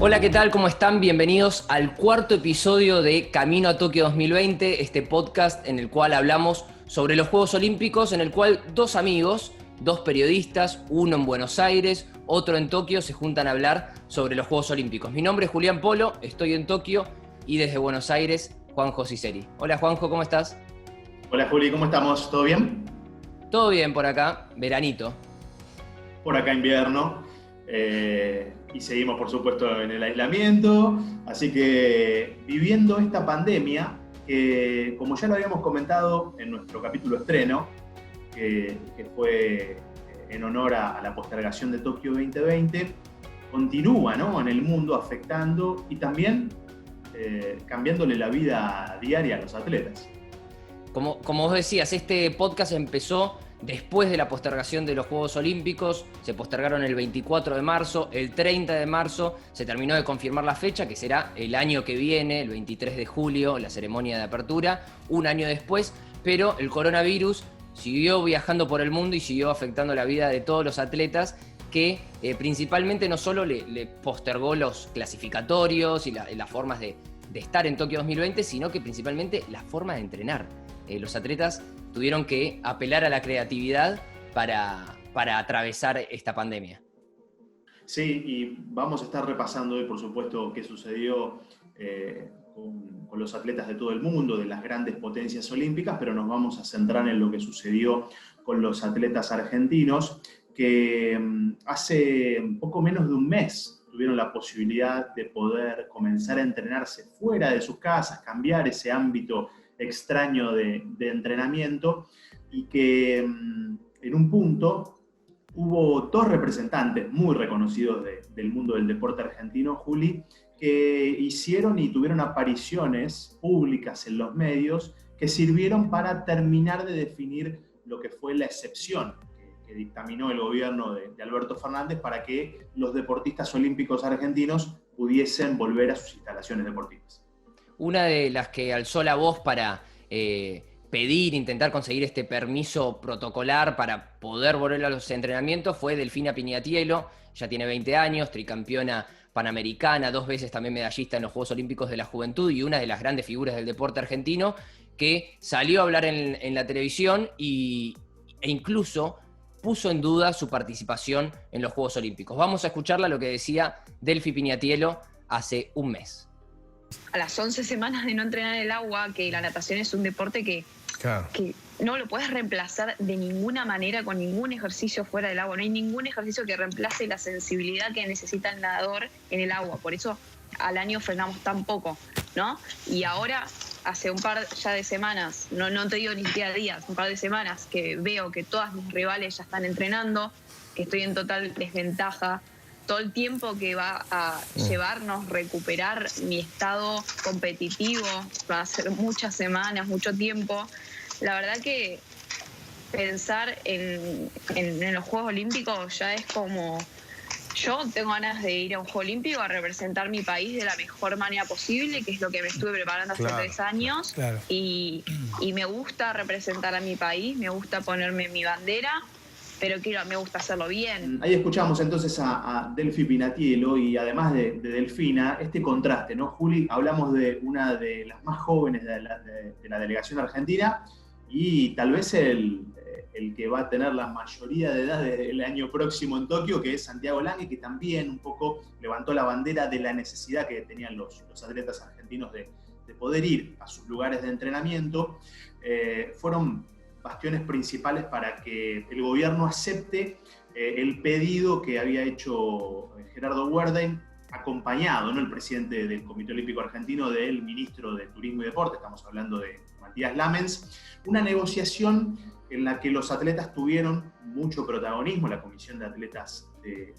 Hola, ¿qué tal? ¿Cómo están? Bienvenidos al cuarto episodio de Camino a Tokio 2020, este podcast en el cual hablamos sobre los Juegos Olímpicos, en el cual dos amigos, dos periodistas, uno en Buenos Aires, otro en Tokio, se juntan a hablar sobre los Juegos Olímpicos. Mi nombre es Julián Polo, estoy en Tokio y desde Buenos Aires, Juanjo Ciceri. Hola Juanjo, ¿cómo estás? Hola Juli, ¿cómo estamos? ¿Todo bien? Todo bien por acá, veranito. Por acá invierno. Y seguimos, por supuesto, en el aislamiento. Así que viviendo esta pandemia, que como ya lo habíamos comentado en nuestro capítulo estreno, que fue en honor a la postergación de Tokio 2020, continúa, ¿no?, en el mundo afectando y también cambiándole la vida diaria a los atletas. Como vos decías, este podcast empezó después de la postergación de los Juegos Olímpicos. Se postergaron el 24 de marzo, el 30 de marzo se terminó de confirmar la fecha, que será el año que viene, el 23 de julio, la ceremonia de apertura, un año después, pero el coronavirus siguió viajando por el mundo y siguió afectando la vida de todos los atletas, que principalmente no solo le postergó los clasificatorios y las formas de estar en Tokio 2020, sino que principalmente la forma de entrenar. Los atletas tuvieron que apelar a la creatividad para atravesar esta pandemia. Sí, y vamos a estar repasando hoy, por supuesto, qué sucedió con los atletas de todo el mundo, de las grandes potencias olímpicas, pero nos vamos a centrar en lo que sucedió con los atletas argentinos, que hace poco menos de un mes tuvieron la posibilidad de poder comenzar a entrenarse fuera de sus casas, cambiar ese ámbito extraño de entrenamiento, y que en un punto hubo dos representantes muy reconocidos del mundo del deporte argentino, Juli, que hicieron y tuvieron apariciones públicas en los medios que sirvieron para terminar de definir lo que fue la excepción que dictaminó el gobierno de Alberto Fernández para que los deportistas olímpicos argentinos pudiesen volver a sus instalaciones deportivas. Una de las que alzó la voz para intentar conseguir este permiso protocolar para poder volver a los entrenamientos fue Delfina Piñatielo. Ya tiene 20 años, tricampeona panamericana, 2 veces también medallista en los Juegos Olímpicos de la Juventud y una de las grandes figuras del deporte argentino, que salió a hablar en la televisión e incluso puso en duda su participación en los Juegos Olímpicos. Vamos a escucharla lo que decía Delfi Piñatielo hace un mes. A las 11 semanas de no entrenar el agua, que la natación es un deporte que no lo puedes reemplazar de ninguna manera con ningún ejercicio fuera del agua. No hay ningún ejercicio que reemplace la sensibilidad que necesita el nadador en el agua. Por eso al año frenamos tan poco, ¿no? Y ahora, hace un par ya de semanas, no te digo ni siquiera días, un par de semanas, que veo que todas mis rivales ya están entrenando, que estoy en total desventaja. Todo el tiempo que va a llevarnos recuperar mi estado competitivo, va a ser muchas semanas, mucho tiempo. La verdad que pensar en los Juegos Olímpicos ya es como... Yo tengo ganas de ir a un Juego Olímpico a representar mi país de la mejor manera posible, que es lo que me estuve preparando hace 3 años. Claro. Y me gusta representar a mi país, me gusta ponerme mi bandera, pero me gusta hacerlo bien. Ahí escuchamos entonces a Delfi Piñatielo, y además de Delfina, este contraste, ¿no, Juli? Hablamos de una de las más jóvenes de la delegación argentina y tal vez el que va a tener la mayoría de edad el año próximo en Tokio, que es Santiago Lange, que también un poco levantó la bandera de la necesidad que tenían los atletas argentinos de poder ir a sus lugares de entrenamiento. Fueron bastiones principales para que el gobierno acepte el pedido que había hecho Gerardo Werdein, acompañado, ¿no?, el presidente del Comité Olímpico Argentino, del ministro de Turismo y Deporte, estamos hablando de Matías Lamens, una negociación en la que los atletas tuvieron mucho protagonismo, la Comisión de Atletas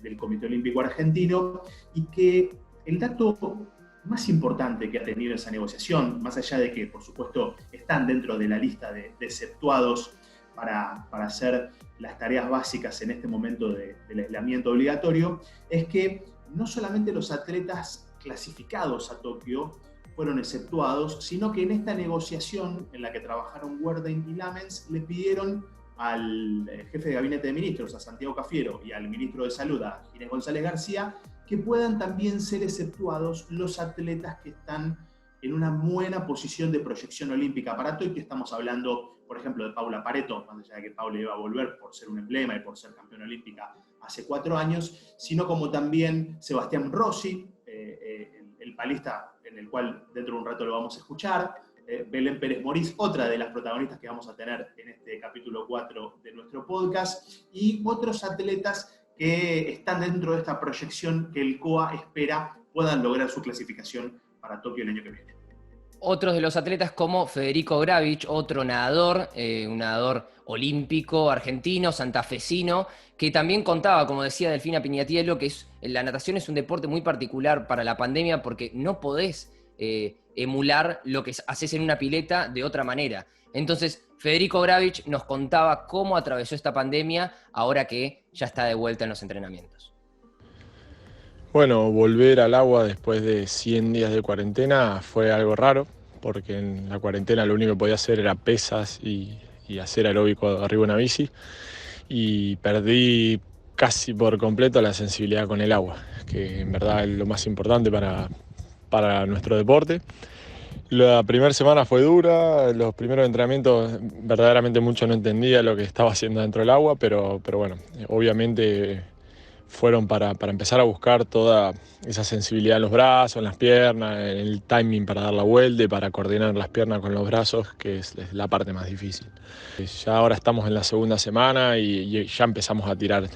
del Comité Olímpico Argentino, y que el dato más importante que ha tenido esa negociación, más allá de que, por supuesto, están dentro de la lista de exceptuados para hacer las tareas básicas en este momento del aislamiento obligatorio, es que no solamente los atletas clasificados a Tokio fueron exceptuados, sino que en esta negociación en la que trabajaron Werdein y Lamens le pidieron al jefe de gabinete de ministros, a Santiago Cafiero, y al ministro de Salud, a Ginés González García, que puedan también ser exceptuados los atletas que están en una buena posición de proyección olímpica para Tokio. Estamos hablando, por ejemplo, de Paula Pareto, más allá de que Paula iba a volver por ser un emblema y por ser campeona olímpica hace 4 años, sino como también Sebastián Rossi, el palista en el cual dentro de un rato lo vamos a escuchar, Belén Pérez Morís, otra de las protagonistas que vamos a tener en este capítulo 4 de nuestro podcast, y otros atletas que están dentro de esta proyección que el COA espera puedan lograr su clasificación para Tokio el año que viene. Otros de los atletas como Federico Gravich, otro nadador, un nadador olímpico argentino, santafesino, que también contaba, como decía Delfina Piñatielo, que la natación es un deporte muy particular para la pandemia porque no podés emular lo que haces en una pileta de otra manera. Entonces, Federico Gravich nos contaba cómo atravesó esta pandemia ahora que ya está de vuelta en los entrenamientos. Bueno, volver al agua después de 100 días de cuarentena fue algo raro, porque en la cuarentena lo único que podía hacer era pesas y hacer aeróbico arriba de una bici, y perdí casi por completo la sensibilidad con el agua, que en verdad es lo más importante para nuestro deporte. La primera semana fue dura, los primeros entrenamientos verdaderamente mucho no entendía lo que estaba haciendo dentro del agua, pero bueno, obviamente fueron para empezar a buscar toda esa sensibilidad en los brazos, en las piernas, en el timing para dar la vuelta y para coordinar las piernas con los brazos, que es la parte más difícil. Ya ahora estamos en la segunda semana y ya empezamos a tirar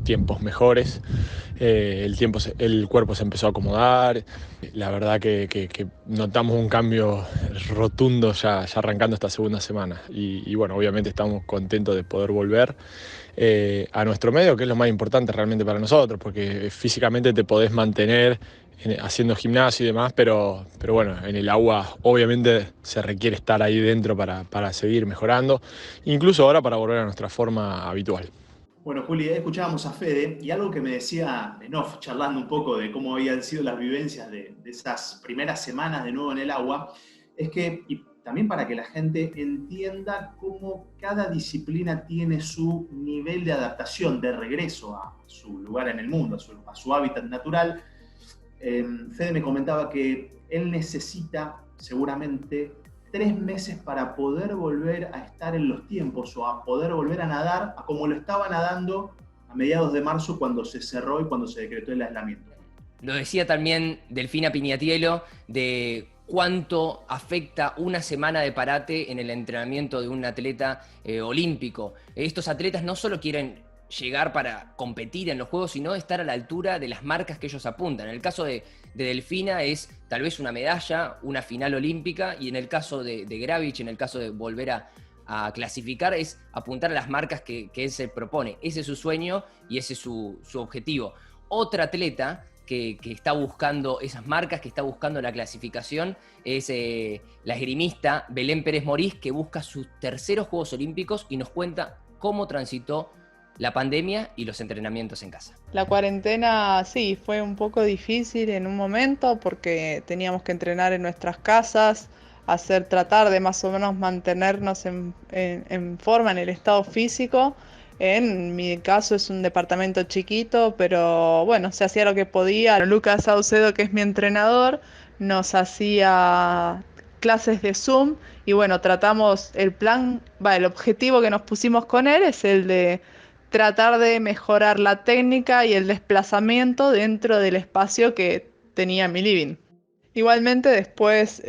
tiempos mejores, el cuerpo se empezó a acomodar, la verdad que notamos un cambio rotundo ya arrancando esta segunda semana y bueno, obviamente estamos contentos de poder volver a nuestro medio, que es lo más importante realmente para nosotros, porque físicamente te podés mantener haciendo gimnasio y demás, pero bueno, en el agua obviamente se requiere estar ahí dentro para seguir mejorando, incluso ahora para volver a nuestra forma habitual. Bueno, Juli, escuchábamos a Fede y algo que me decía en off, charlando un poco de cómo habían sido las vivencias de esas primeras semanas de nuevo en el agua, es que, y también para que la gente entienda cómo cada disciplina tiene su nivel de adaptación, de regreso a su lugar en el mundo, a su hábitat natural. Fede me comentaba que él necesita seguramente 3 meses para poder volver a estar en los tiempos o a poder volver a nadar a como lo estaba nadando a mediados de marzo cuando se cerró y cuando se decretó el aislamiento. Lo decía también Delfina Piñatielo de cuánto afecta una semana de parate en el entrenamiento de un atleta olímpico. Estos atletas no solo quieren llegar para competir en los Juegos, sino estar a la altura de las marcas que ellos apuntan. En el caso de Delfina es tal vez una medalla, una final olímpica, y en el caso de Gravich, en el caso de volver a clasificar, es apuntar a las marcas que él se propone. Ese es su sueño y ese es su objetivo. Otra atleta que está buscando esas marcas, que está buscando la clasificación, es la esgrimista Belén Pérez Morís, que busca sus terceros Juegos Olímpicos y nos cuenta cómo transitó la pandemia y los entrenamientos en casa. La cuarentena sí, fue un poco difícil en un momento porque teníamos que entrenar en nuestras casas, tratar de más o menos mantenernos en forma, en el estado físico. En mi caso es un departamento chiquito, pero bueno, se hacía lo que podía. Lucas Saucedo, que es mi entrenador, nos hacía clases de Zoom y bueno, tratamos el objetivo que nos pusimos con él es el de tratar de mejorar la técnica y el desplazamiento dentro del espacio que tenía mi living. Igualmente después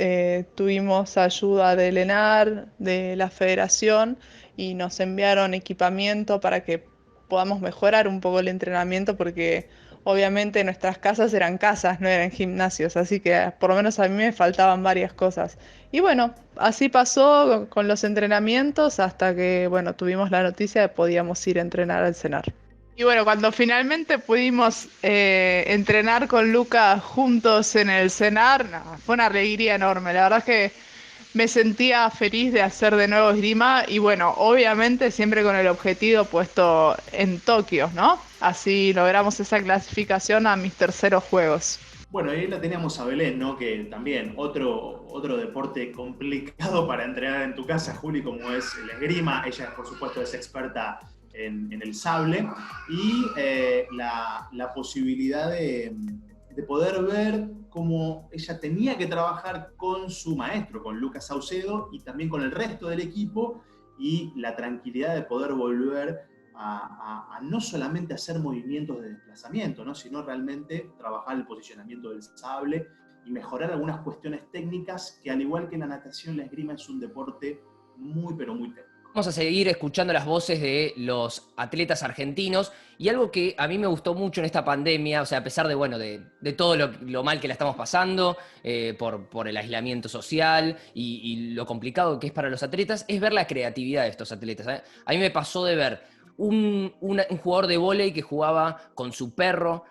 tuvimos ayuda del ENAR, de la federación, y nos enviaron equipamiento para que podamos mejorar un poco el entrenamiento, porque obviamente nuestras casas eran casas, no eran gimnasios, así que por lo menos a mí me faltaban varias cosas. Y bueno, así pasó con los entrenamientos hasta que bueno, tuvimos la noticia de que podíamos ir a entrenar al CENAR. Y bueno, cuando finalmente pudimos entrenar con Luca juntos en el CENAR, fue una alegría enorme. La verdad es que me sentía feliz de hacer de nuevo esgrima y bueno, obviamente siempre con el objetivo puesto en Tokio, ¿no? Así logramos esa clasificación a mis terceros Juegos. Bueno, y ahí la teníamos a Belén, ¿no? Que también otro deporte complicado para entrenar en tu casa, Juli, como es el esgrima. Ella, por supuesto, es experta en el sable. Y la posibilidad de poder ver cómo ella tenía que trabajar con su maestro, con Lucas Saucedo, y también con el resto del equipo, y la tranquilidad de poder volver a no solamente hacer movimientos de desplazamiento, ¿no? Sino realmente trabajar el posicionamiento del sable y mejorar algunas cuestiones técnicas que, al igual que la natación, la esgrima es un deporte muy, pero muy técnico. Vamos a seguir escuchando las voces de los atletas argentinos, y algo que a mí me gustó mucho en esta pandemia, o sea, a pesar de, bueno, de todo lo mal que la estamos pasando, por el aislamiento social y lo complicado que es para los atletas, es ver la creatividad de estos atletas, ¿eh? A mí me pasó de ver un jugador de vóley que jugaba con su perro,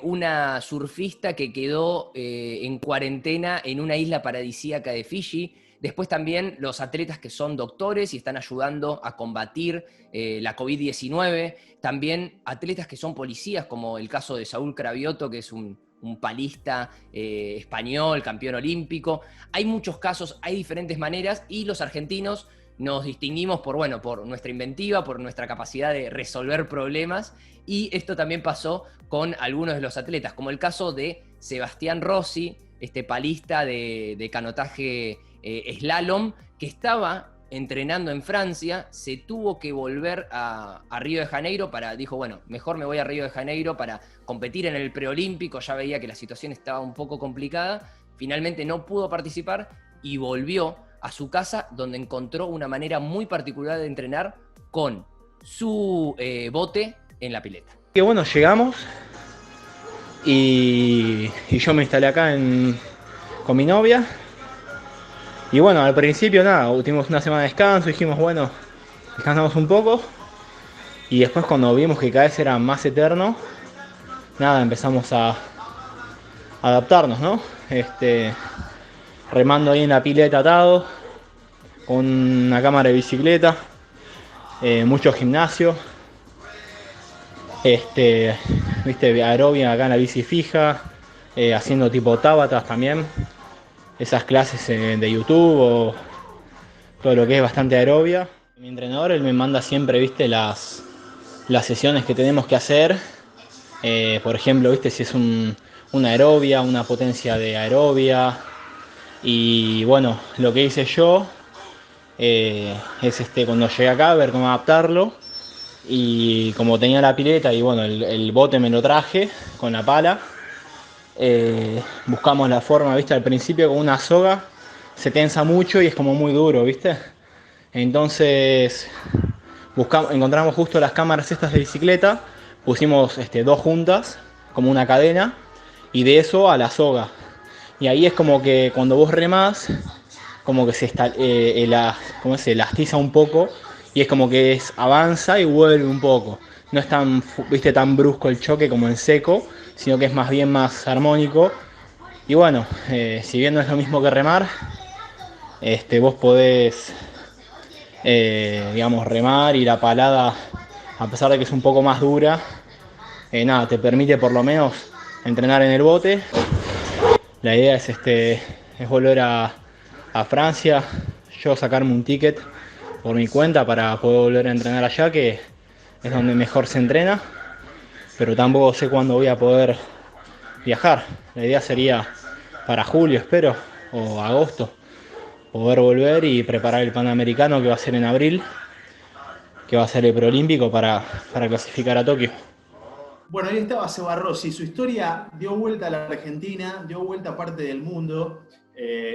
una surfista que quedó en cuarentena en una isla paradisíaca de Fiji. Después también los atletas que son doctores y están ayudando a combatir la COVID-19. También atletas que son policías, como el caso de Saúl Cravioto, que es un palista español, campeón olímpico. Hay muchos casos, hay diferentes maneras, y los argentinos nos distinguimos por nuestra inventiva, por nuestra capacidad de resolver problemas, y esto también pasó con algunos de los atletas, como el caso de Sebastián Rossi, este palista de canotaje slalom, que estaba entrenando en Francia, se tuvo que volver a Río de Janeiro dijo, bueno, mejor me voy a Río de Janeiro para competir en el preolímpico. Ya veía que la situación estaba un poco complicada, finalmente no pudo participar y volvió a su casa, donde encontró una manera muy particular de entrenar con su bote en la pileta. Que bueno, llegamos y yo me instalé acá con mi novia. Y bueno, al principio nada, tuvimos una semana de descanso, dijimos bueno, descansamos un poco. Y después, cuando vimos que cada vez era más eterno, nada, empezamos a adaptarnos, ¿no? Remando ahí en la pileta atado, con una cámara de bicicleta, mucho gimnasio, viste, aerobia acá en la bici fija, haciendo tipo tábatas también, esas clases de YouTube o todo lo que es bastante aerobia. Mi entrenador, él me manda siempre, viste, las sesiones que tenemos que hacer, por ejemplo, viste, si es una aerobia, una potencia de aerobia. Y bueno, lo que hice yo es cuando llegué acá, ver cómo adaptarlo. Y como tenía la pileta y bueno, el bote me lo traje con la pala, buscamos la forma, viste, al principio con una soga se tensa mucho y es como muy duro, viste. Entonces encontramos justo las cámaras estas de bicicleta, pusimos dos juntas como una cadena, y de eso a la soga. Y ahí es como que cuando vos remás, como que se elastiza un poco, y es como que avanza y vuelve un poco. No es tan brusco el choque como en seco, sino que es más bien más armónico. Y bueno, si bien no es lo mismo que remar, vos podés, remar, y la palada, a pesar de que es un poco más dura, te permite por lo menos entrenar en el bote. La idea es volver a Francia, yo sacarme un ticket por mi cuenta para poder volver a entrenar allá, que es donde mejor se entrena, pero tampoco sé cuándo voy a poder viajar. La idea sería para julio, espero, o agosto, poder volver y preparar el Panamericano, que va a ser en abril, que va a ser el preolímpico para clasificar a Tokio. Bueno, ahí estaba Seba Rossi. Su historia dio vuelta a la Argentina, dio vuelta a parte del mundo.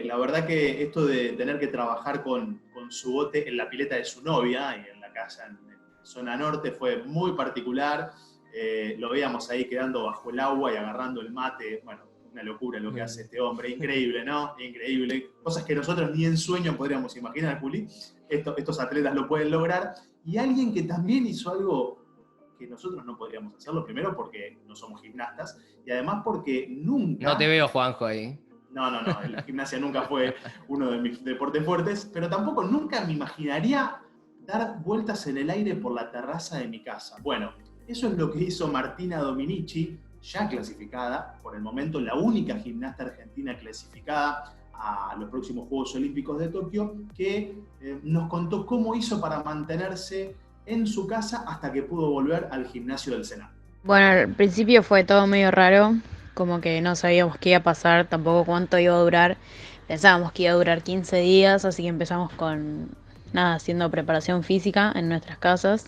La verdad que esto de tener que trabajar con su bote en la pileta de su novia y en la casa en zona norte fue muy particular. Lo veíamos ahí quedando bajo el agua y agarrando el mate. Bueno, una locura lo que hace este hombre. Increíble, ¿no? Increíble. Cosas que nosotros ni en sueño podríamos imaginar, Juli. Estos atletas lo pueden lograr. Y alguien que también hizo algo que nosotros no podríamos hacerlo, primero porque no somos gimnastas, y además porque nunca... No te veo, Juanjo, ahí. No, la gimnasia nunca fue uno de mis deportes fuertes, pero tampoco nunca me imaginaría dar vueltas en el aire por la terraza de mi casa. Bueno, eso es lo que hizo Martina Dominici. ya clasificada, por el momento la única gimnasta argentina clasificada a los próximos Juegos Olímpicos de Tokio, que nos contó cómo hizo para mantenerse en su casa hasta que pudo volver al gimnasio del Senado. Bueno, al principio fue todo medio raro, como que no sabíamos qué iba a pasar, tampoco cuánto iba a durar. Pensábamos que iba a durar 15 días, así que empezamos con, haciendo preparación física en nuestras casas.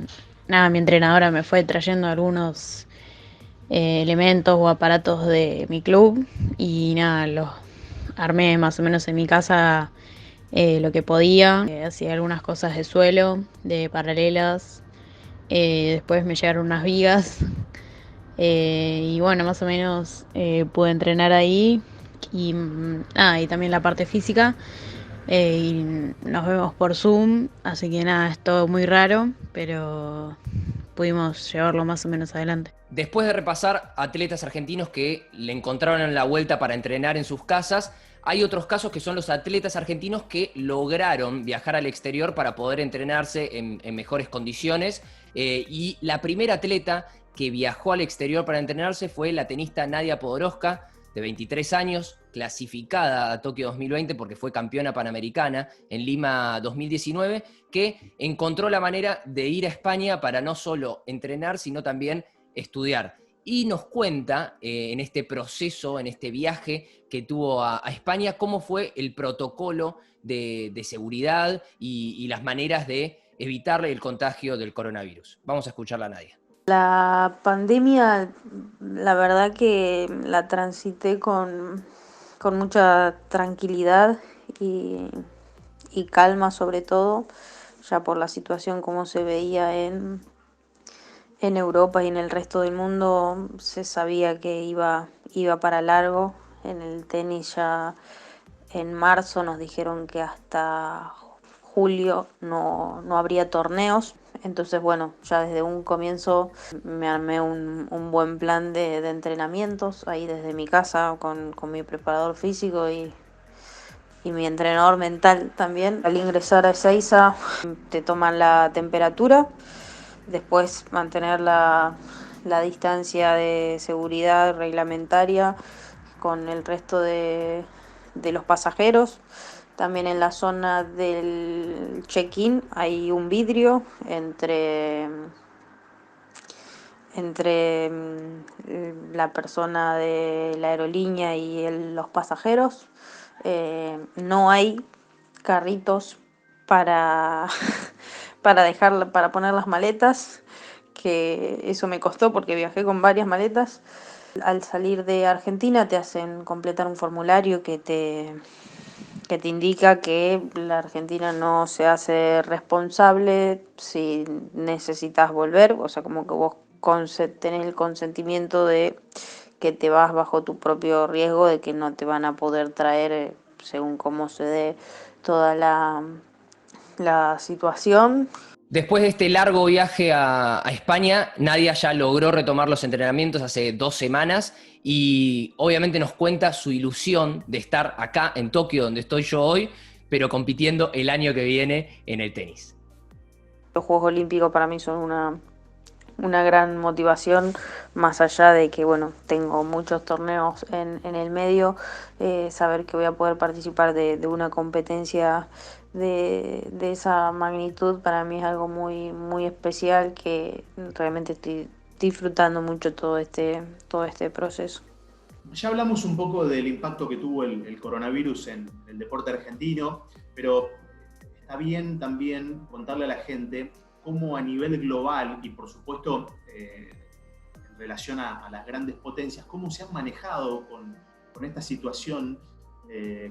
Mi entrenadora me fue trayendo algunos elementos o aparatos de mi club y los armé más o menos en mi casa lo que podía. Hacía algunas cosas de suelo, de paralelas. Después me llegaron unas vigas. Y bueno, más o menos pude entrenar ahí. Y también la parte física. Y nos vemos por Zoom. Así que es todo muy raro. Pero pudimos llevarlo más o menos adelante. Después de repasar atletas argentinos que le encontraron en la vuelta para entrenar en sus casas, hay otros casos que son los atletas argentinos que lograron viajar al exterior para poder entrenarse en mejores condiciones. Y la primera atleta que viajó al exterior para entrenarse fue la tenista Nadia Podoroska, de 23 años, clasificada a Tokio 2020 porque fue campeona panamericana en Lima 2019, que encontró la manera de ir a España para no solo entrenar, sino también estudiar. Y nos cuenta en este proceso, en este viaje que tuvo a España, cómo fue el protocolo de seguridad y las maneras de evitarle el contagio del coronavirus. Vamos a escucharla a Nadia. La pandemia, la verdad que la transité con mucha tranquilidad y calma sobre todo, ya por la situación como se veía en Europa y en el resto del mundo. Se sabía que iba para largo. En el tenis ya en marzo nos dijeron que hasta julio no habría torneos. Entonces, bueno, ya desde un comienzo me armé un buen plan de entrenamientos ahí desde mi casa con mi preparador físico y mi entrenador mental también. Al ingresar a Ezeiza te toman la temperatura, después mantener la distancia de seguridad reglamentaria con el resto de los pasajeros. También en la zona del check-in hay un vidrio entre la persona de la aerolínea y los pasajeros. No hay carritos para poner las maletas, que eso me costó porque viajé con varias maletas. Al salir de Argentina te hacen completar un formulario que te indica que la Argentina no se hace responsable si necesitas volver, o sea, como que vos tenés el consentimiento de que te vas bajo tu propio riesgo, de que no te van a poder traer según cómo se dé toda la situación. Después de este largo viaje a España, Nadia ya logró retomar los entrenamientos hace 2 semanas y obviamente nos cuenta su ilusión de estar acá en Tokio, donde estoy yo hoy, pero compitiendo el año que viene en el tenis. Los Juegos Olímpicos para mí son una gran motivación, más allá de que bueno, tengo muchos torneos en el medio. Saber que voy a poder participar de una competencia de esa magnitud para mí es algo muy, muy especial, que realmente estoy disfrutando mucho todo este proceso. Ya hablamos un poco del impacto que tuvo el coronavirus en el deporte argentino, pero está bien también contarle a la gente cómo a nivel global y por supuesto en relación a las grandes potencias, cómo se han manejado con esta situación,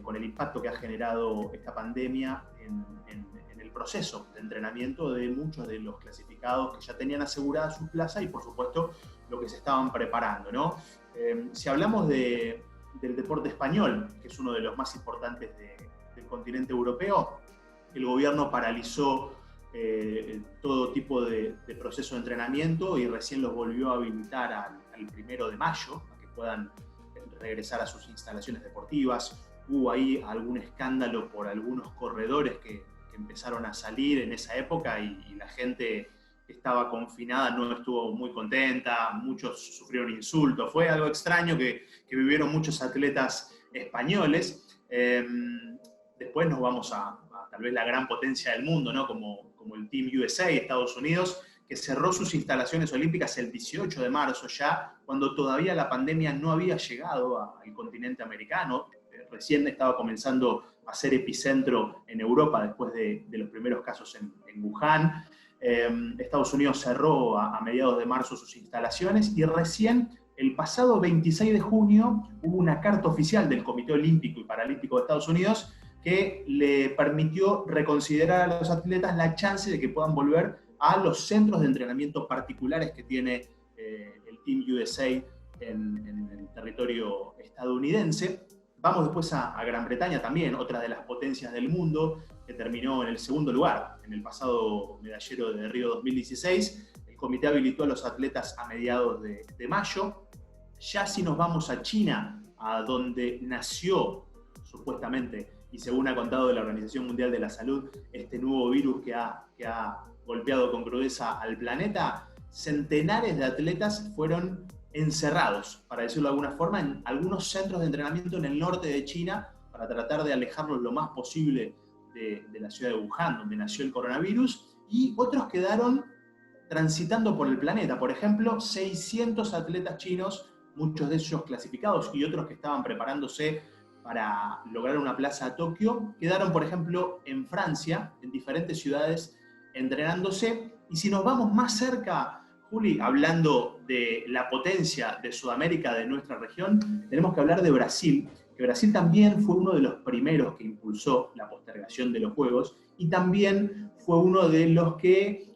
con el impacto que ha generado esta pandemia en el proceso de entrenamiento de muchos de los clasificados que ya tenían asegurada su plaza y por supuesto lo que se estaban preparando, ¿no? Si hablamos del deporte español, que es uno de los más importantes del continente europeo, el gobierno paralizó todo tipo de proceso de entrenamiento y recién los volvió a habilitar al 1 de mayo, a que puedan regresar a sus instalaciones deportivas. Hubo ahí algún escándalo por algunos corredores que empezaron a salir en esa época y la gente estaba confinada no estuvo muy contenta, muchos sufrieron insultos, fue algo extraño que vivieron muchos atletas españoles. Después nos vamos a tal vez la gran potencia del mundo, ¿no? Como el Team USA, Estados Unidos, que cerró sus instalaciones olímpicas el 18 de marzo ya, cuando todavía la pandemia no había llegado al continente americano. Recién estaba comenzando a ser epicentro en Europa después de los primeros casos en Wuhan. Estados Unidos cerró a mediados de marzo sus instalaciones y recién el pasado 26 de junio hubo una carta oficial del Comité Olímpico y Paralímpico de Estados Unidos que le permitió reconsiderar a los atletas la chance de que puedan volver a los centros de entrenamiento particulares que tiene el Team USA en el territorio estadounidense. Vamos después a Gran Bretaña también, otra de las potencias del mundo, que terminó en el segundo lugar en el pasado medallero de Río 2016. El comité habilitó a los atletas a mediados de mayo. Ya si nos vamos a China, a donde nació supuestamente, y según ha contado la Organización Mundial de la Salud, este nuevo virus que ha golpeado con crudeza al planeta, centenares de atletas fueron encerrados, para decirlo de alguna forma, en algunos centros de entrenamiento en el norte de China para tratar de alejarlos lo más posible de la ciudad de Wuhan, donde nació el coronavirus, y otros quedaron transitando por el planeta. Por ejemplo, 600 atletas chinos, muchos de ellos clasificados y otros que estaban preparándose para lograr una plaza a Tokio, quedaron, por ejemplo, en Francia, en diferentes ciudades, entrenándose. Y si nos vamos más cerca, Juli, hablando de la potencia de Sudamérica, de nuestra región, tenemos que hablar de Brasil, que Brasil también fue uno de los primeros que impulsó la postergación de los Juegos y también fue uno de los que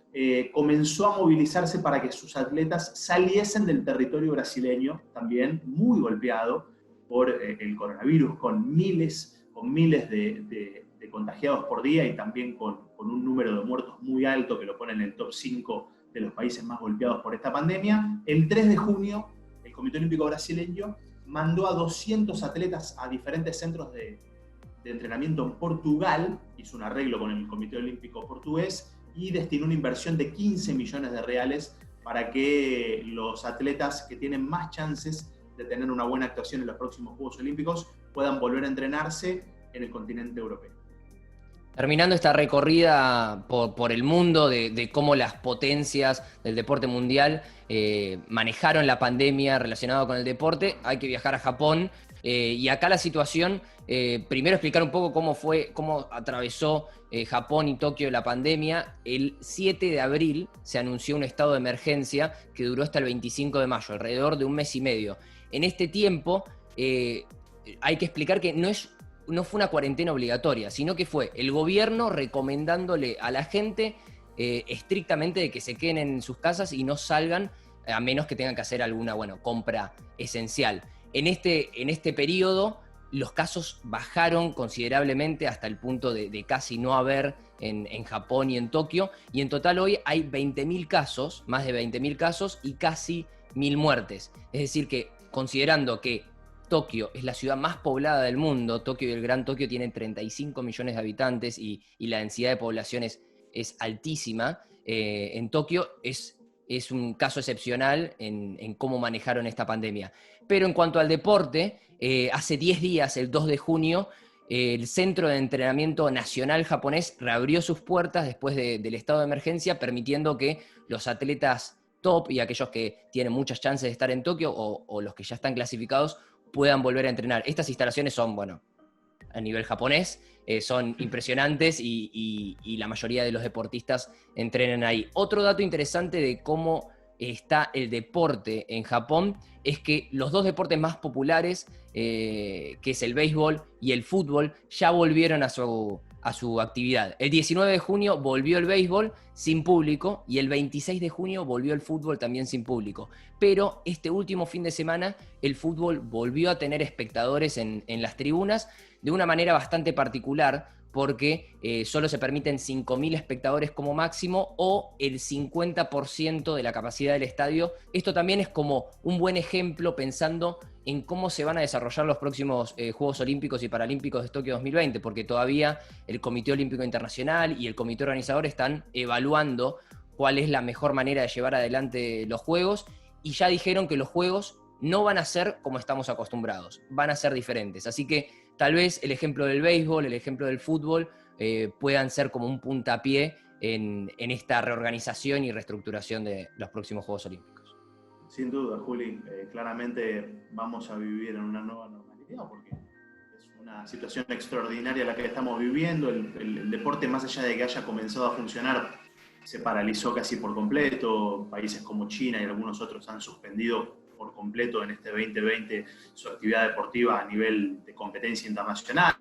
comenzó a movilizarse para que sus atletas saliesen del territorio brasileño, también muy golpeado por el coronavirus, con miles de contagiados por día y también con un número de muertos muy alto que lo pone en el top 5 de los países más golpeados por esta pandemia. El 3 de junio, el Comité Olímpico Brasileño mandó a 200 atletas a diferentes centros de entrenamiento en Portugal, hizo un arreglo con el Comité Olímpico Portugués y destinó una inversión de 15 millones de reales para que los atletas que tienen más chances de tener una buena actuación en los próximos Juegos Olímpicos puedan volver a entrenarse en el continente europeo. Terminando esta recorrida por el mundo de cómo las potencias del deporte mundial manejaron la pandemia relacionada con el deporte, hay que viajar a Japón. Y acá la situación, primero explicar un poco cómo atravesó Japón y Tokio la pandemia. El 7 de abril se anunció un estado de emergencia que duró hasta el 25 de mayo, alrededor de un mes y medio. En este tiempo hay que explicar que no fue una cuarentena obligatoria, sino que fue el gobierno recomendándole a la gente estrictamente de que se queden en sus casas y no salgan a menos que tengan que hacer alguna compra esencial. En este periodo los casos bajaron considerablemente hasta el punto de casi no haber en Japón y en Tokio, y en total hoy hay 20.000 casos, más de 20.000 casos y casi 1.000 muertes. Es decir que, considerando que Tokio es la ciudad más poblada del mundo, Tokio y el Gran Tokio tienen 35 millones de habitantes y la densidad de población es altísima, en Tokio es un caso excepcional en cómo manejaron esta pandemia. Pero en cuanto al deporte, hace 10 días, el 2 de junio, el Centro de Entrenamiento Nacional japonés reabrió sus puertas después del estado de emergencia, permitiendo que los atletas top y aquellos que tienen muchas chances de estar en Tokio o los que ya están clasificados puedan volver a entrenar. Estas instalaciones son, a nivel japonés, son impresionantes y la mayoría de los deportistas entrenan ahí. Otro dato interesante de cómo está el deporte en Japón es que los dos deportes más populares, que es el béisbol y el fútbol, ya volvieron a su actividad. El 19 de junio volvió el béisbol sin público y el 26 de junio volvió el fútbol también sin público. Pero este último fin de semana el fútbol volvió a tener espectadores en las tribunas de una manera bastante particular, porque solo se permiten 5.000 espectadores como máximo o el 50% de la capacidad del estadio. Esto también es como un buen ejemplo pensando en cómo se van a desarrollar los próximos Juegos Olímpicos y Paralímpicos de Tokio 2020, porque todavía el Comité Olímpico Internacional y el Comité Organizador están evaluando cuál es la mejor manera de llevar adelante los Juegos, y ya dijeron que los Juegos no van a ser como estamos acostumbrados, van a ser diferentes. Así que tal vez el ejemplo del béisbol, el ejemplo del fútbol, puedan ser como un puntapié en esta reorganización y reestructuración de los próximos Juegos Olímpicos. Sin duda, Juli, claramente vamos a vivir en una nueva normalidad porque es una situación extraordinaria la que estamos viviendo. El deporte, más allá de que haya comenzado a funcionar, se paralizó casi por completo. Países como China y algunos otros han suspendido por completo en este 2020 su actividad deportiva a nivel de competencia internacional.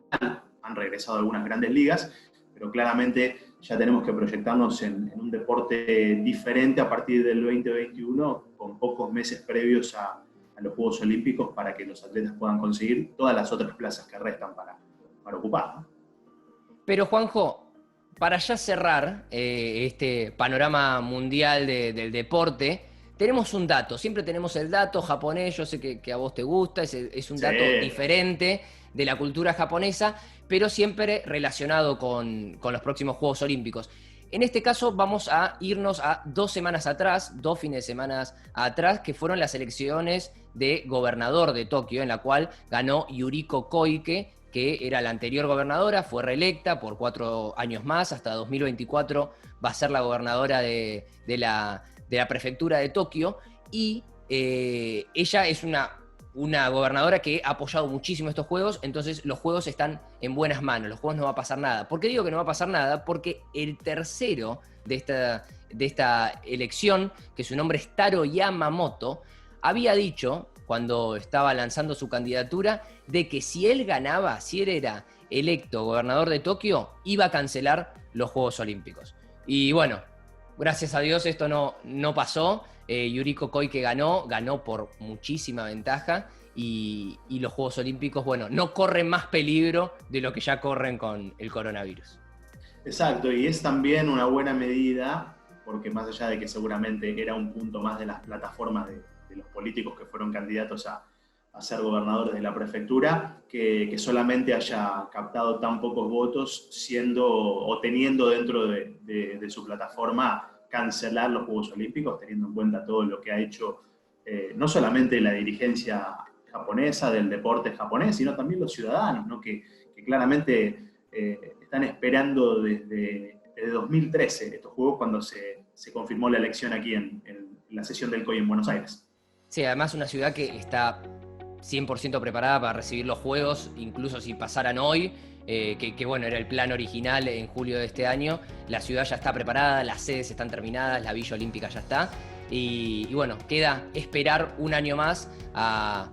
Han regresado algunas grandes ligas, pero claramente ya tenemos que proyectarnos en un deporte diferente a partir del 2021, con pocos meses previos a los Juegos Olímpicos, para que los atletas puedan conseguir todas las otras plazas que restan para ocupar, ¿no? Pero Juanjo, para ya cerrar este panorama mundial del deporte, tenemos un dato, siempre tenemos el dato japonés, yo sé que a vos te gusta, es un dato diferente de la cultura japonesa, pero siempre relacionado con los próximos Juegos Olímpicos. En este caso vamos a irnos a 2 semanas atrás, 2 fines de semana atrás, que fueron las elecciones de gobernador de Tokio, en la cual ganó Yuriko Koike, que era la anterior gobernadora, fue reelecta por 4 años más, hasta 2024 va a ser la gobernadora de la prefectura de Tokio, y ella es una gobernadora que ha apoyado muchísimo estos Juegos, entonces los Juegos están en buenas manos, los Juegos no va a pasar nada. ¿Por qué digo que no va a pasar nada? Porque el tercero de esta elección, que su nombre es Taro Yamamoto, había dicho, cuando estaba lanzando su candidatura, de que si él ganaba, si él era electo gobernador de Tokio, iba a cancelar los Juegos Olímpicos. Y bueno, gracias a Dios esto no pasó. Yuriko Koike ganó por muchísima ventaja, y los Juegos Olímpicos, bueno, no corren más peligro de lo que ya corren con el coronavirus. Exacto, y es también una buena medida, porque más allá de que seguramente era un punto más de las plataformas de los políticos que fueron candidatos a ser gobernadores de la prefectura, que solamente haya captado tan pocos votos, teniendo dentro de su plataforma cancelar los Juegos Olímpicos, teniendo en cuenta todo lo que ha hecho no solamente la dirigencia japonesa del deporte japonés, sino también los ciudadanos, ¿no? que claramente están esperando desde 2013 estos Juegos, cuando se confirmó la elección aquí en la sesión del COI en Buenos Aires. Sí, además una ciudad que está 100% preparada para recibir los Juegos, incluso si pasaran hoy, que bueno, era el plan original en julio de este año. La ciudad ya está preparada, las sedes están terminadas, la Villa Olímpica ya está, y bueno, queda esperar un año más a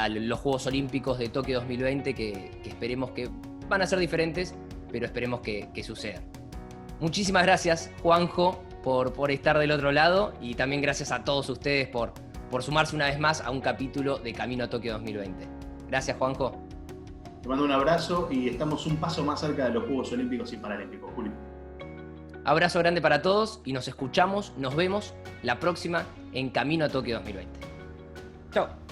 los Juegos Olímpicos de Tokio 2020, que esperemos que van a ser diferentes, pero esperemos que sucedan. Muchísimas gracias, Juanjo, por estar del otro lado, y también gracias a todos ustedes por sumarse una vez más a un capítulo de Camino a Tokio 2020. Gracias, Juanjo. Te mando un abrazo, y estamos un paso más cerca de los Juegos Olímpicos y Paralímpicos, Julio. Abrazo grande para todos, y nos vemos la próxima en Camino a Tokio 2020. Chao.